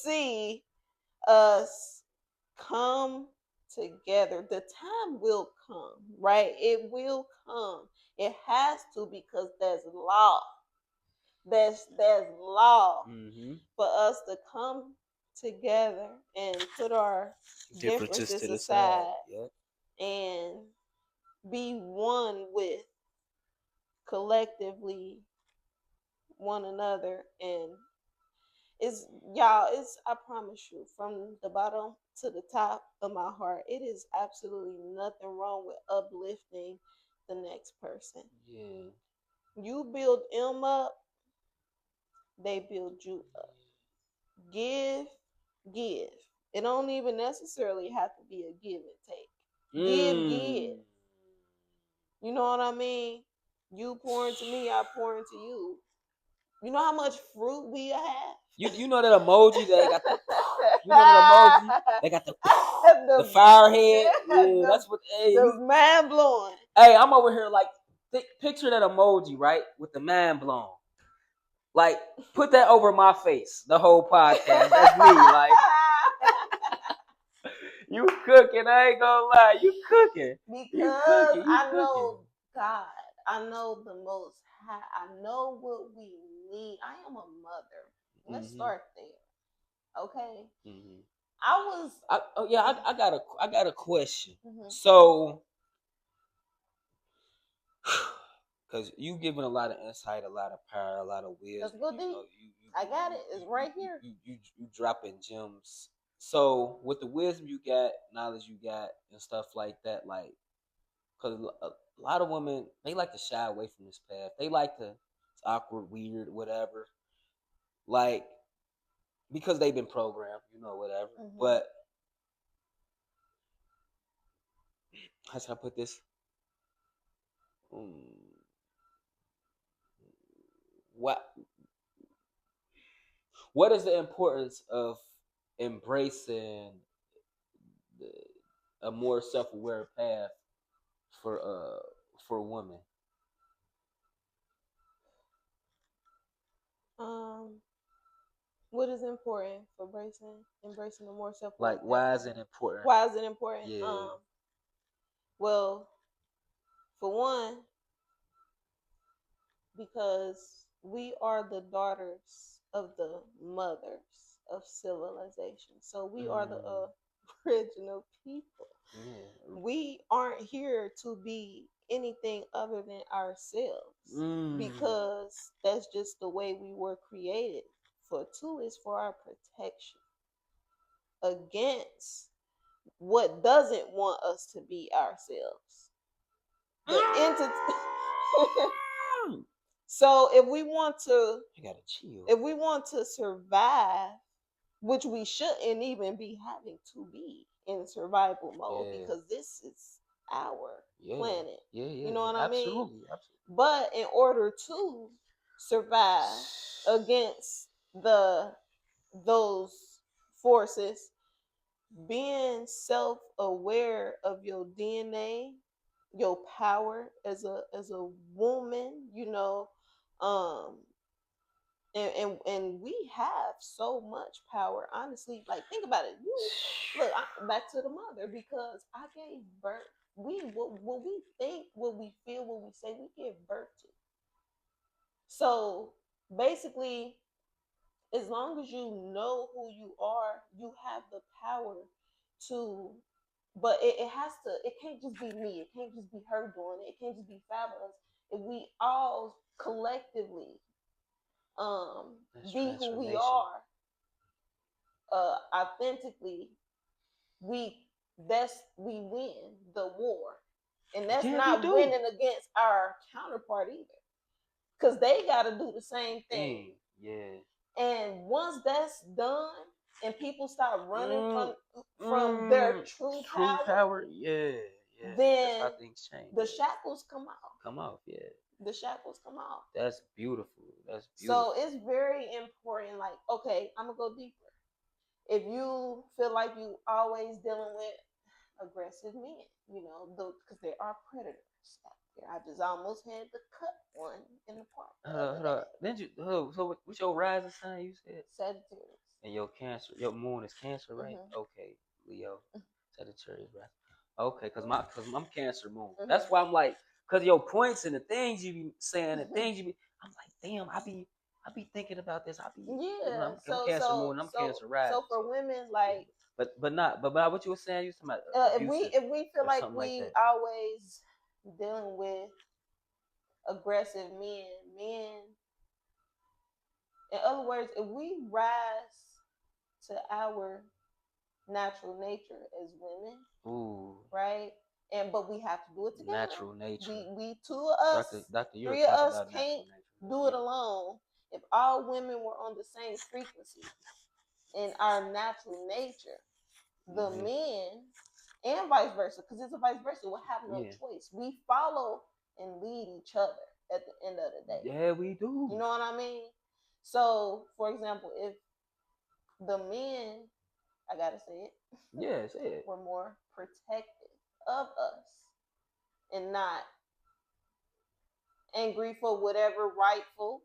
see us come together. The time will come, right? It will come. It has to, because there's law. There's law for us to come together and put our Differences differences to the side. aside Yep. and be one with collectively one another. And it's, y'all, it's, I promise you, from the bottom to the top of my heart, it is absolutely nothing wrong with uplifting the next person. Yeah. You build them up, they build you up. Give, give. It don't even necessarily have to be a give and take. Give. You know what I mean? You pour into me, I pour into you. You know how much fruit we have? You know that emoji they got the you know that emoji? They got the fire head. Yeah, that's what the mind blowing. Hey, I'm over here like picture that emoji, right? With the mind blown. Like, put that over my face the whole podcast. That's me. Like, you cooking. I ain't gonna lie. You cooking. Because I know God. I know the Most High. I know what we need. I am a mother. Let's start there. Okay. I got a question. So, because you giving a lot of insight, a lot of power, a lot of wisdom. Let's go deep. I got it. It's right here. You dropping gems. So with the wisdom you got, knowledge you got, and stuff like that, like, because a lot of women, they like to shy away from this path. They like to, it's awkward, weird, whatever. Like, because they've been programmed, whatever. But how should I put this? What is the importance of embracing a more self-aware path for women? What is important for embracing a more self-aware path? Like, why is it important? Why is it important? Yeah. Well, for one, because we are the daughters of the mothers of civilization. So we are the original people. Yeah. We aren't here to be anything other than ourselves because that's just the way we were created. For two is for our protection against what doesn't want us to be ourselves. The entity. So if we want to, you gotta chill. If we want to survive, which we shouldn't even be having to be in survival mode, because this is our planet. You know what I mean? Absolutely. But in order to survive against those forces, being self-aware of your DNA, your power as a woman, and we have so much power, honestly. Like, think about it. Back to the mother, because I gave birth. What we think, what we feel, what we say, we give birth to. So basically, as long as you know who you are, you have the power to. But it can't just be me. It can't just be her doing it. It can't just be Fabulous. If we all collectively be who we are, authentically, we win the war. And that's not winning against our counterpart either, because they got to do the same thing. Yeah. And once that's done and people start running from their true power, then that's how things change. The shackles come off. The shackles come off. That's beautiful. So it's very important. Like, okay, I'm gonna go deeper. If you feel like you always dealing with aggressive men, because there are predators out there. I just almost had to cut one in the park. Hold on. Didn't you? So what's your rising sign? You said Sagittarius. And your moon is Cancer, right? Mm-hmm. Okay, Leo, Sagittarius, right? Okay, cause I'm Cancer moon. Mm-hmm. That's why I'm like, cause your points and the things you be saying, and things you be, I'm like, damn, I be thinking about this. Yeah. I'm So Cancer moon, so I'm so Cancer rising. so So for women, yeah, like, but what you were saying, you talking about abusive if we feel or like something like we that. always dealing with aggressive men, in other words, if we rise to our natural nature as women, Ooh, right? And but we have to do it together. natural nature. We two of us, Doctor, you'll three of talk us about can't natural nature. do it Yeah. alone. If all women were on the same frequency in our natural nature, the Mm-hmm. men and vice versa, because it's a vice versa, will have no Yeah. choice. We follow and lead each other at the end of the day. Yeah, we do. You know what I mean? So, for example, if the men, I gotta say it, Yeah, say it. were more protective of us and not angry for whatever rightful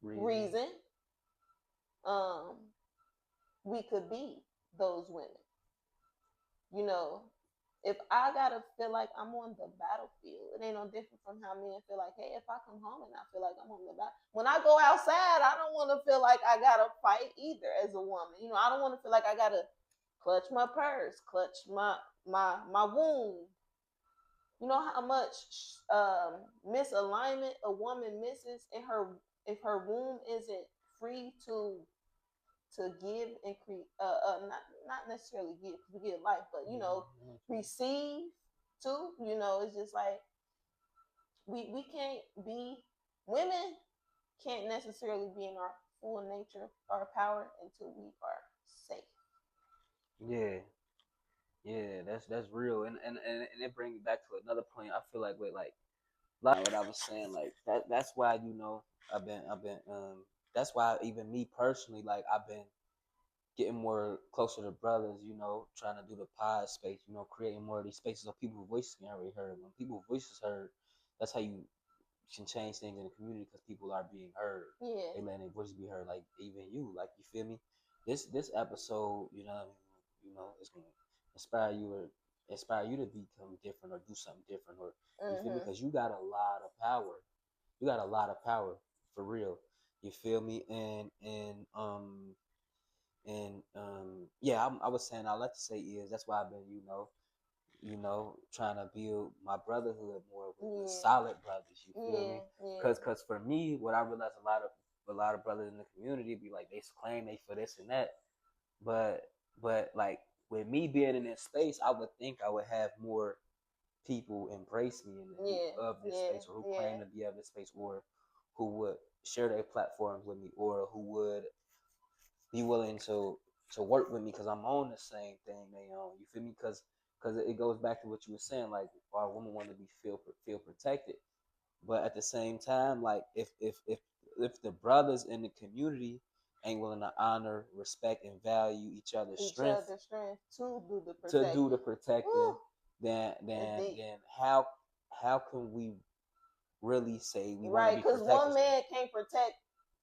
reason, um, we could be those women. You know, if I gotta feel like I'm on the battlefield, it ain't no different from how men feel like, hey, if I come home and I feel like I'm on the battle, when I go outside, I don't want to feel like I gotta fight either as a woman. You know, I don't want to feel like I gotta clutch my purse, clutch my wound. You know how much misalignment a woman misses in her if her womb isn't free to give and create, not necessarily give because we give life, but you know, receive too. You know, it's just like we can't be women can't necessarily be in our full nature, our power until we are safe. Yeah, yeah, that's real, and it brings me back to another point. I feel like with like what I was saying, like that's why I've been that's why even me personally, like I've been getting more closer to brothers, trying to do the pod space, creating more of these spaces so people's voices can be heard. When people's voices heard, that's how you can change things in the community because people are being heard. Yeah. They letting their voices be heard, like even you, like you feel me. This episode, it's gonna inspire you or inspire you to become different or do something different, or you feel me, because you got a lot of power. You got a lot of power for real. You feel me, yeah, I was saying I like to say is that's why I've been trying to build my brotherhood more with solid brothers. You feel me? Cause for me, what I realized a lot of brothers in the community be like they claim they for this and that, but like with me being in this space, I would think I would have more people embrace me of this space, or who claim to be of this space, or who would share their platforms with me, or who would be willing to work with me because I'm on the same thing they own. You feel me? Because it goes back to what you were saying, like our women want to be feel protected, but at the same time, like if the brothers in the community ain't willing to honor, respect, and value each other's strength to do the protecting, then how can we really say we want to be protected? Because one man can't protect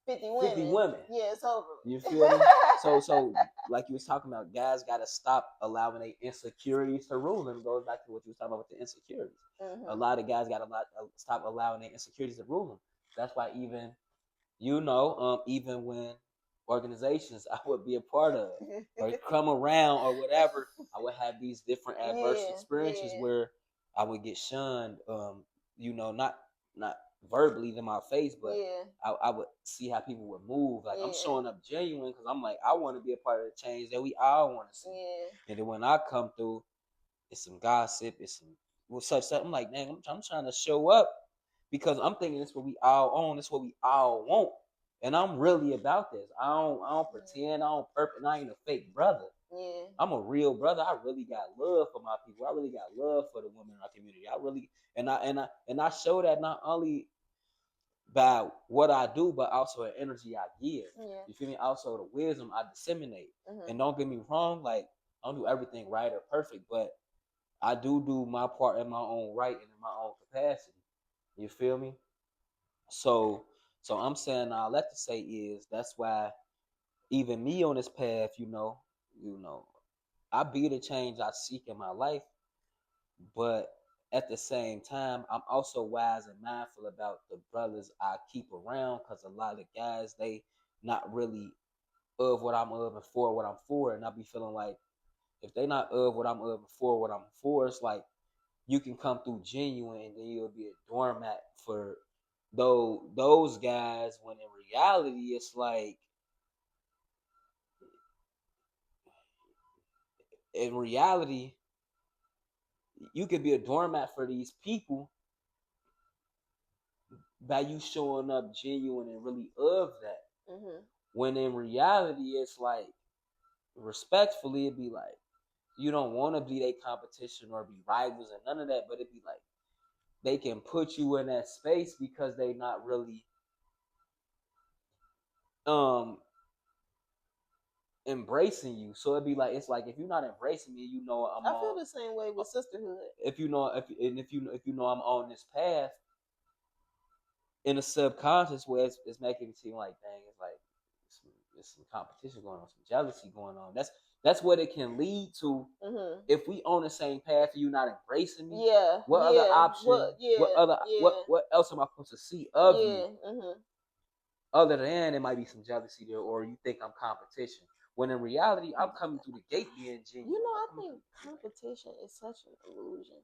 50 women. 50 women. Yeah, it's over. You feel me? So like you was talking about, guys got to stop allowing their insecurities to rule them. It goes back to what you was talking about with the insecurities. A lot of guys got to stop allowing their insecurities to rule them. That's why even when organizations I would be a part of or come around or whatever, I would have these different adverse experiences where I would get shunned. Not verbally to my face, but I would see how people would move. Like I'm showing up genuine because I'm like I want to be a part of the change that we all want to see. And then when I come through, it's some gossip, it's some such. I'm like, man, I'm trying to show up because I'm thinking it's what we all own, it's what we all want, and I'm really about this. I don't pretend, I don't purpose, I ain't a fake brother. Yeah. I'm a real brother. I really got love for my people. I really got love for the women in our community. I really and I show that not only by what I do, but also the energy I give. Yeah. You feel me? Also the wisdom I disseminate. Mm-hmm. And don't get me wrong, like I don't do everything right or perfect, but I do my part in my own right and in my own capacity. You feel me? So I'm saying all that to say is that's why even me on this path, I be the change I seek in my life, but at the same time, I'm also wise and mindful about the brothers I keep around, because a lot of guys, they not really of what I'm of and for what I'm for, and I be feeling like if they not of what I'm of and for what I'm for, it's like you can come through genuine and then you'll be a doormat for those guys, when in reality it's like in reality you could be a doormat for these people by you showing up genuine and really of that. Mm-hmm. When in reality it's like respectfully it'd be like you don't want to be their competition or be rivals and none of that, but it'd be like they can put you in that space because they not really um embracing you. So it'd be like it's like if you're not embracing me, I'm I feel on. the same way with sisterhood. If you know if you know I'm on this path in a subconscious way, it's making it seem like dang, it's like it's some competition going on, some jealousy going on. That's what it can lead to. Mm-hmm. If we on the same path and you're not embracing me, Yeah, what other yeah, option? What other yeah, what else am I supposed to see of you? yeah. Mm-hmm. Other than it might be some jealousy there, or you think I'm competition. When in reality, I'm coming through the gate being genuine. I think competition is such an illusion.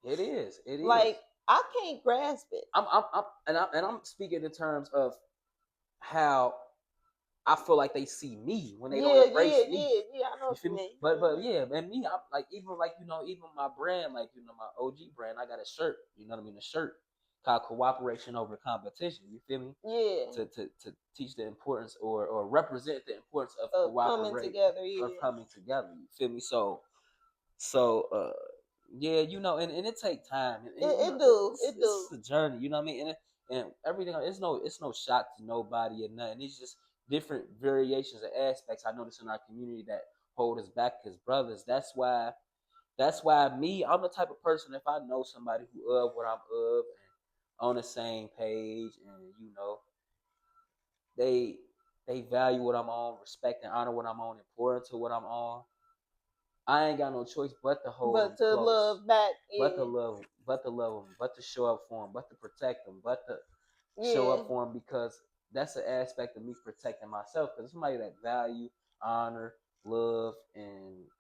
It is. It Like is. I can't grasp it. I'm speaking in terms of how I feel like they see me when they don't Yeah, embrace yeah, me. yeah, yeah. I know You what feel you me? mean. But yeah, and me, I'm like even my brand, like my OG brand, I got a shirt. You know what I mean? A shirt called Cooperation Over Competition. You feel me? Yeah. To teach the importance or represent the importance of Of coming cooperate together. of Yeah. coming together. You feel me? So yeah, and it take time, and It do. It it's do. a journey, you know what I mean, and everything. It's no shock to nobody or nothing. It's just different variations and aspects I notice in our community that hold us back as brothers. That's why I'm the type of person, if I know somebody who of what I'm of and on the same page, and they they value what I'm on, respect and honor what I'm on, important to what I'm on, I ain't got no choice but to hold them But to close, love back. but to Yeah. love them, but to show up for them, but to protect them, but to show Yeah. up for them, because that's an aspect of me protecting myself. Because somebody that value, honor, love, and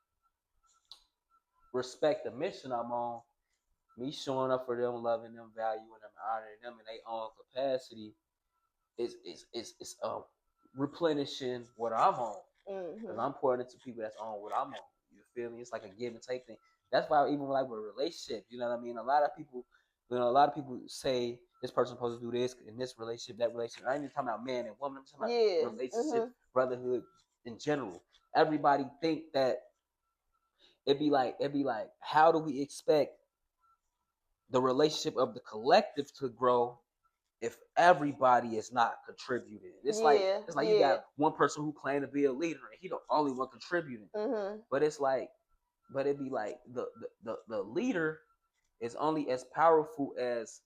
respect the mission I'm on, me showing up for them, loving them, valuing them, honoring them in their own capacity is replenishing what I'm on. Because Mm-hmm. I'm pouring into people that's on what I'm on. You feel me? It's like a give and take thing. That's why even like with relationships, you know what I mean? A lot of people say this person's supposed to do this in this relationship, that relationship. I ain't even talking about man and woman. I'm talking Yeah. about relationships, Mm-hmm. brotherhood in general. Everybody think that it'd be like, how do we expect the relationship of the collective to grow if everybody is not contributing? It's like Yeah. it's like you Yeah. got one person who claimed to be a leader and he the only one contributing. Mm-hmm. But it'd be like the leader is only as powerful as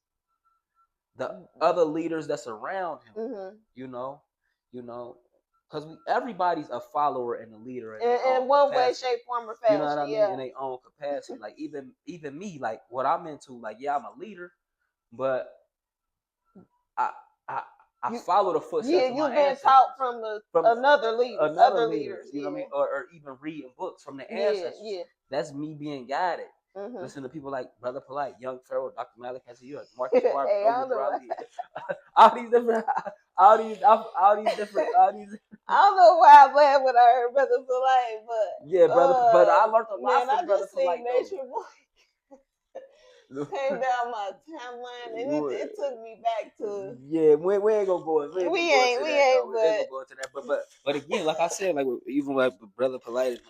the other leaders that's around him. Mm-hmm. You know, you know, because everybody's a follower and a leader in their In own one way, capacity. shape, form, or You know what fashion. I mean? Yeah. In their own capacity. Like even me, like what I'm into. Like yeah, I'm a leader, but I I I You. follow the Yeah. footsteps of my You've been ancestors taught from from another leader, another other leader, leaders. you know what I Yeah. mean, or even reading books from the Yeah. ancestors. Yeah. That's me being guided. Mm-hmm. Listen to people like Brother Polite, Young Pharaoh, Dr. Malik Hassan, Marcus Garvey, Hey, I Noble don't Drew know. Ali, all these different, all these. I don't know why I'm glad when I heard Brother Polite, Yeah, but but I learned a lot man, I from Brother just seen Polite though. Nature Boy came down my timeline, and it took me back to Yeah, we ain't gonna go. We ain't gonna go into we that though. ain't, We ain't but gonna go into that. But again, like I said, like even like Brother Polite,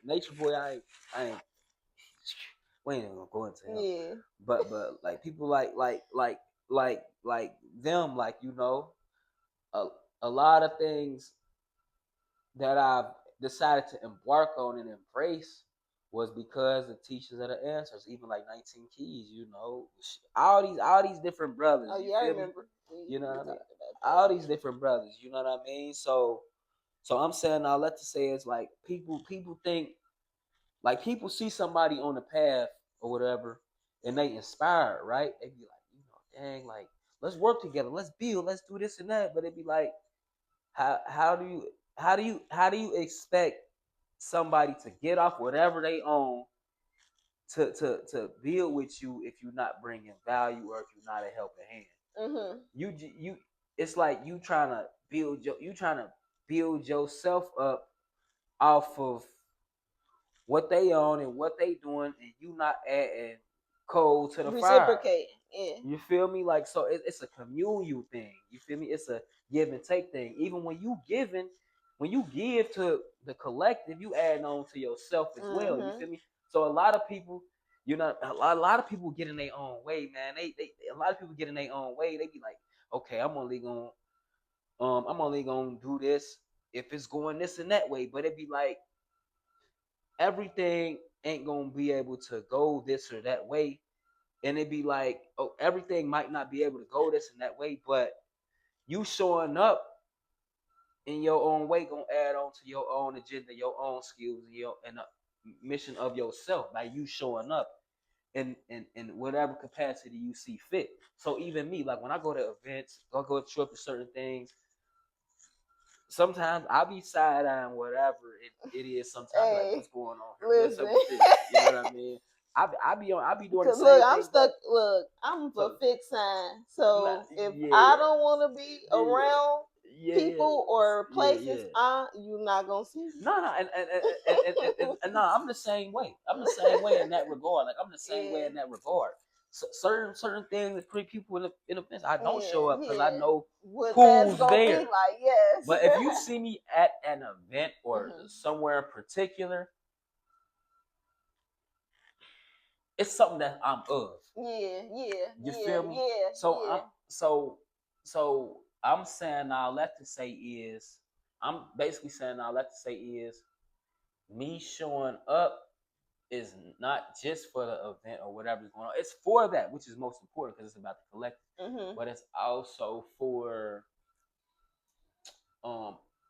Nature Boy, I ain't. We ain't gonna go into him. yeah, But like people like them, like a a lot of things that I've decided to embark on and embrace was because the teachers of the answers, even like 19 Keys, all these different brothers, oh you yeah, I feel me? remember You know we what I mean? talked about All that. these different brothers, you know what I mean? So So I'm saying all that to say is like people think like people see somebody on the path or whatever and they inspired, right? They be like, dang, like let's work together, let's build, let's do this and that. But it be like, how do you how do you expect somebody to get off whatever they own to build with you if you're not bringing value or if you're not a helping hand? You it's like you trying to build yourself up off of what they own and what they doing, and you not adding coal to the fire. Reciprocate. Yeah. You feel me? Like so, it's a communal thing. You feel me? It's a give and take thing. Even when you give to the collective, you add on to yourself as well. You feel me? So a lot of people, a lot of people get in their own way, man. They a lot of people get in their own way. They be like, okay, I'm only gonna do this if it's going this and that way. But it be like everything ain't gonna be able to go this or that way. And it be like, oh, everything might not be able to go this and that way, but you showing up in your own way gonna add on to your own agenda, your own skills, and the mission of yourself by you showing up in whatever capacity you see fit. So even me, like when I go to events, I go to trip to certain things, sometimes I'll be side eyeing whatever it is. Sometimes like, what's going on here? What's up with this? You know what I mean? I be doing the same look, thing. I'm stuck. Look, I'm a fixed sign. So if I don't want to be around people or places, you're not gonna see me. No, and no, I'm the same way. I'm the same way in that regard. Like I'm the same way in that regard. So, certain things that put people in a fence, I don't show up because I know what who's that's gonna there. be like, yes. But if you see me at an event or somewhere in particular, it's something that I'm of. You feel me? So I'm saying all that to say is, I'm basically saying all that to say is, me showing up is not just for the event or whatever's going on. It's for that, which is most important because it's about the collective. But it's also for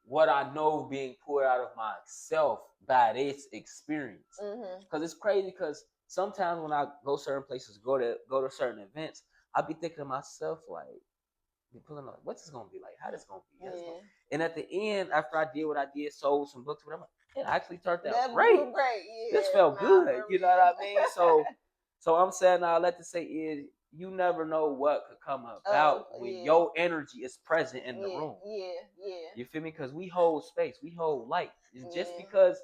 what I know being poured out of myself by this experience. Because it's crazy. Because sometimes when I go certain places, go to certain events, I be thinking to myself like, what's this gonna be like? How this gonna be? And at the end, after I did what I did, sold some books, whatever, it actually turned out great. This felt good. You know what I mean? So I'm saying all that to say is, you never know what could come about when your energy is present in the room. You feel me? Because we hold space, we hold light. It's just because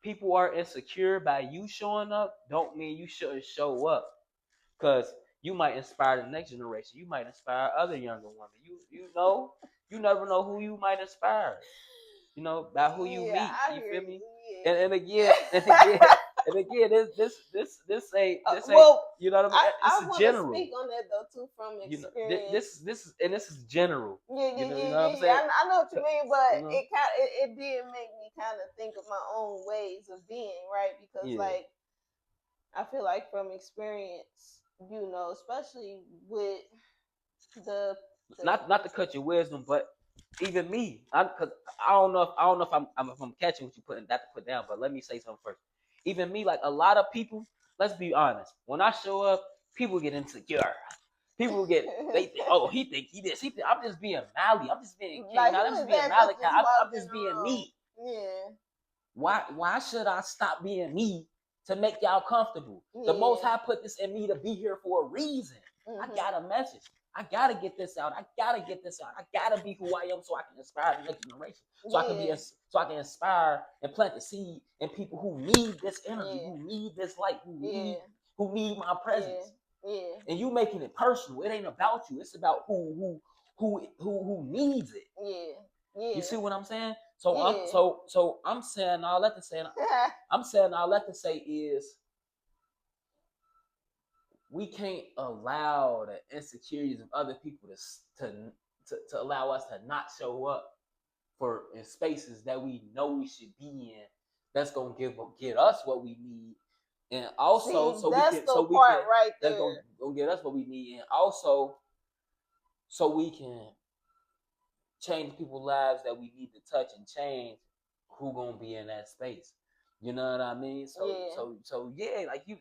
people are insecure by you showing up, don't mean you shouldn't show up. Because you might inspire the next generation. You might inspire other younger women. You never know who you might inspire. By who you meet. You feel me? And again, this ain't well, you know what I mean? I want to speak on that though too from experience. This is general. Yeah, you know what I'm saying? I know what you mean, but it did make me kind of think of my own ways of being, right? Because like I feel like from experience, especially with the not to cut your wisdom, but even me, because I don't know if I'm catching what you putting that to put down, but let me say something first. Even me, like a lot of people, let's be honest. When I show up, people get insecure. People get he think he this. I'm just being Mally. I'm just being King. Like, I'm just being Mally. I'm just being me. Yeah. Why should I stop being me to make y'all comfortable? The Most High put this in me to be here for a reason. I got a message. I gotta get this out. I gotta be who I am so I can inspire the next generation. So I can inspire and plant the seed in people who need this energy, who need this light, who need my presence. And you making it personal. It ain't about you. It's about who needs it. You see what I'm saying? So I'm saying all that to say. I'm saying all that to say is, we can't allow the insecurities of other people to allow us to not show up in spaces that we know we should be in. That's gonna get us what we need, and also that's gonna get us what we need, and also so we can change people's lives that we need to touch and change, who gonna be in that space? You know what I mean? So Yeah. yeah, like you